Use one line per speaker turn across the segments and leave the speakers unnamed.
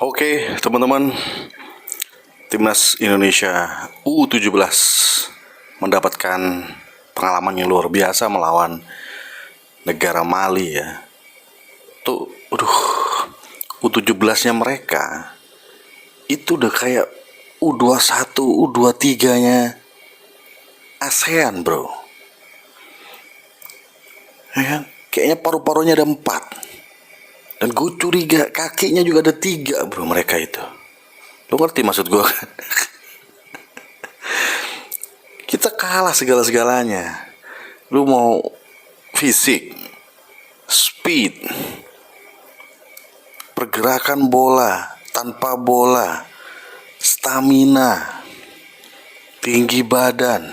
Oke, teman-teman, Timnas Indonesia U17 mendapatkan pengalaman yang luar biasa melawan negara Mali ya. Tuh, U17-nya mereka itu udah kayak U21, U23-nya ASEAN, bro. Ya kan? Kayaknya paru-parunya ada 4. Dan gue curiga kakinya juga ada 3, bro, mereka itu. Lo ngerti maksud gue kan? Kita kalah segala-segalanya. Lu mau fisik, speed, pergerakan bola, tanpa bola, stamina, tinggi badan,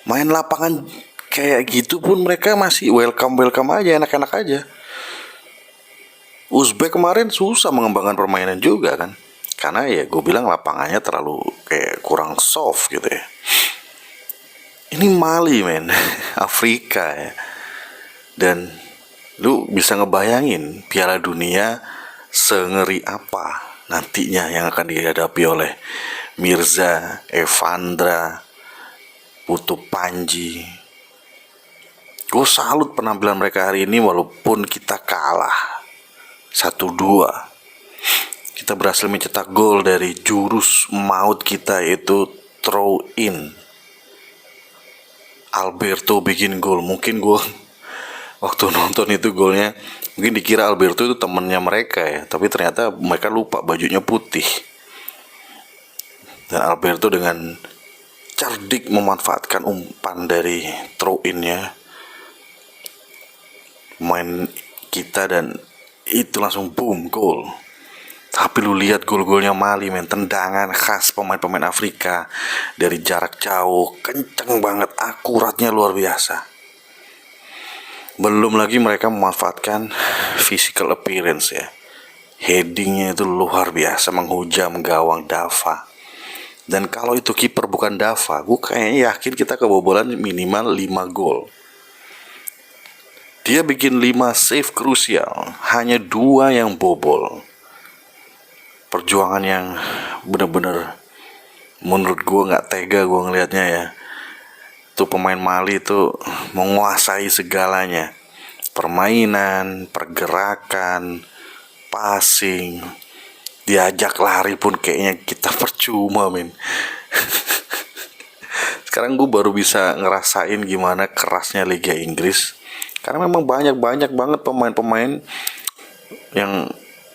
main lapangan kayak gitu pun mereka masih welcome aja, enak-enak aja. Uzbek kemarin susah mengembangkan permainan juga kan, karena ya gue bilang lapangannya terlalu kayak kurang soft gitu ya. Ini Mali, men. Afrika ya. Dan lu bisa ngebayangin Piala Dunia sengeri apa nantinya yang akan dihadapi oleh Mirza, Evandra, Putu Panji. Gue salut penampilan mereka hari ini walaupun kita kalah 1-2. Kita berhasil mencetak gol dari jurus maut kita, yaitu throw in. Alberto bikin gol. Mungkin gue waktu nonton itu golnya, mungkin dikira Alberto itu temennya mereka ya, tapi ternyata mereka lupa bajunya putih. Dan Alberto dengan cerdik memanfaatkan umpan dari throw in-nya main kita, dan itu langsung boom, gol. Tapi lu lihat gol-golnya Mali, men, tendangan khas pemain-pemain Afrika dari jarak jauh, kenceng banget, akuratnya luar biasa. Belum lagi mereka memanfaatkan physical appearance ya. Headingnya itu luar biasa, menghujam gawang Dava. Dan kalau itu kiper bukan Dava, gue kayaknya yakin kita kebobolan minimal 5 gol. Dia bikin 5 save krusial, hanya 2 yang bobol. Perjuangan yang bener-bener menurut gue gak tega gue ngelihatnya ya. Tuh pemain Mali itu menguasai segalanya. Permainan, pergerakan, passing, diajak lari pun kayaknya kita percuma, men. Sekarang gue baru bisa ngerasain gimana kerasnya Liga Inggris, karena memang banyak banget pemain-pemain yang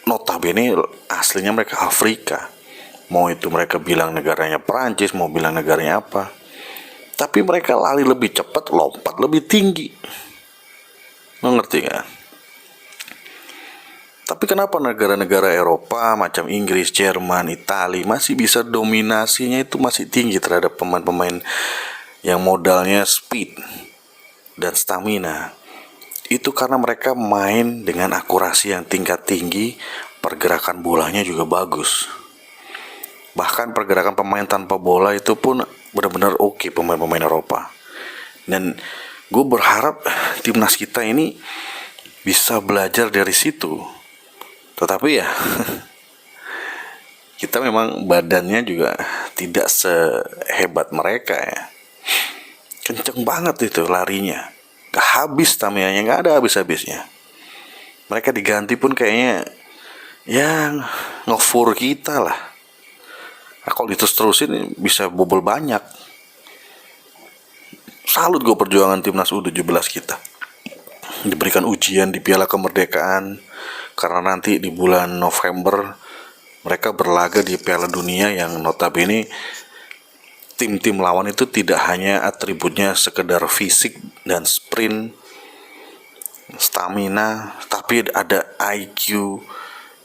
notabene aslinya mereka Afrika. Mau itu mereka bilang negaranya Perancis, mau bilang negaranya apa, tapi mereka lari lebih cepat, lompat lebih tinggi. Lo ngerti gak? Tapi kenapa negara-negara Eropa macam Inggris, Jerman, Italia masih bisa dominasinya itu masih tinggi terhadap pemain-pemain yang modalnya speed dan stamina? Itu karena mereka main dengan akurasi yang tingkat tinggi, pergerakan bolanya juga bagus. Bahkan pergerakan pemain tanpa bola itu pun benar-benar oke pemain-pemain Eropa. Dan gue berharap timnas kita ini bisa belajar dari situ. Tetapi ya kita memang badannya juga tidak sehebat mereka ya. Kenceng banget itu larinya, gak habis stamina-nya, gak ada habis-habisnya. Mereka diganti pun kayaknya ya ngefur kita lah. Nah, kalau diterus-terusin bisa bobol banyak. Salut gue perjuangan timnas U17 kita. Diberikan ujian di Piala Kemerdekaan, karena nanti di bulan November mereka berlaga di Piala Dunia yang notabene tim-tim lawan itu tidak hanya atributnya sekedar fisik dan sprint, stamina, tapi ada IQ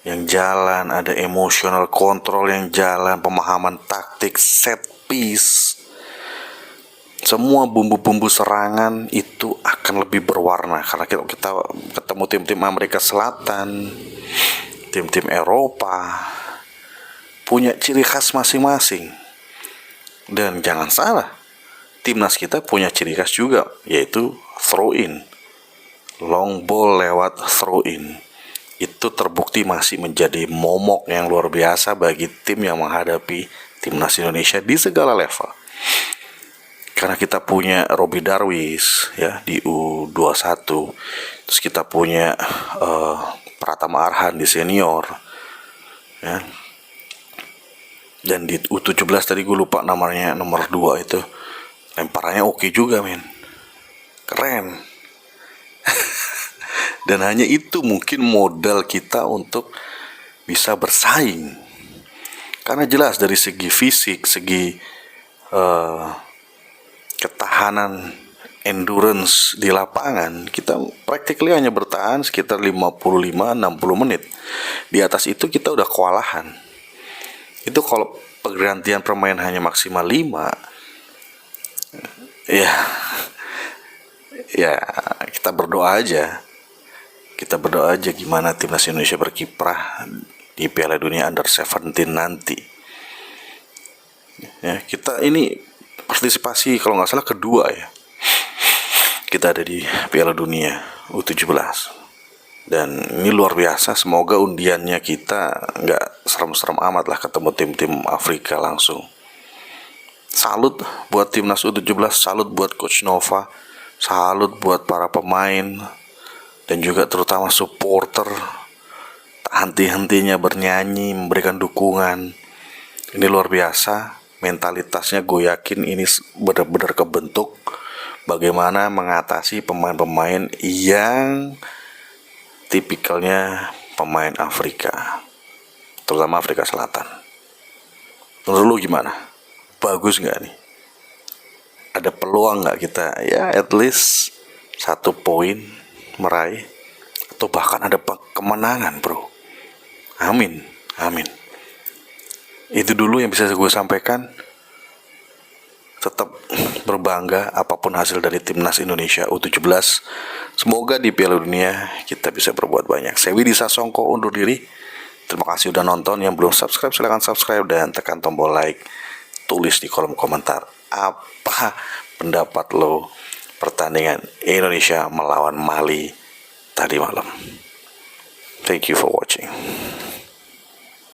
yang jalan, ada emotional control yang jalan, pemahaman taktik, set piece. Semua bumbu-bumbu serangan itu akan lebih berwarna karena kita ketemu tim-tim Amerika Selatan, tim-tim Eropa, punya ciri khas masing-masing. Dan jangan salah, timnas kita punya ciri khas juga, yaitu throw in. Long ball lewat throw in. Itu itu terbukti masih menjadi momok yang luar biasa bagi tim yang menghadapi timnas Indonesia di segala level. Karena kita punya Robbie Darwis ya di U21, terus kita punya Pratama Arhan di senior, ya. Dan di U17 tadi gue lupa namanya, nomor 2 itu lemparannya oke juga, men, keren. Dan hanya itu mungkin modal kita untuk bisa bersaing, karena jelas dari segi fisik, segi ketahanan, endurance di lapangan, kita practically hanya bertahan sekitar 55-60 menit. Di atas itu kita udah kewalahan. Itu kalau pergantian permain hanya maksimal 5, ya kita berdoa aja. Kita berdoa aja gimana timnas Indonesia berkiprah di Piala Dunia Under-17 nanti. Ya, kita ini partisipasi kalau nggak salah kedua ya. Kita ada di Piala Dunia U17. Dan ini luar biasa, semoga undiannya kita nggak serem-serem amat lah ketemu tim-tim Afrika langsung. Salut buat timnas U17, salut buat Coach Nova, salut buat para pemain, dan juga terutama supporter. Tak henti-hentinya bernyanyi, memberikan dukungan. Ini luar biasa, mentalitasnya gue yakin ini benar-benar kebentuk bagaimana mengatasi pemain-pemain yang tipikalnya pemain Afrika, terutama Afrika Selatan. Menurut lu gimana? Bagus nggak nih? Ada peluang nggak kita ya at least 1 poin meraih, atau bahkan ada kemenangan, bro? Amin, amin. Itu dulu yang bisa gue sampaikan. Tetap berbangga apapun hasil dari timnas Indonesia U17. Semoga di Piala Dunia kita bisa berbuat banyak. Saya Widi Sasongko undur diri. Terima kasih udah nonton. Yang belum subscribe silahkan subscribe dan tekan tombol like. Tulis di kolom komentar apa pendapat lo pertandingan Indonesia melawan Mali tadi malam. Thank you for watching.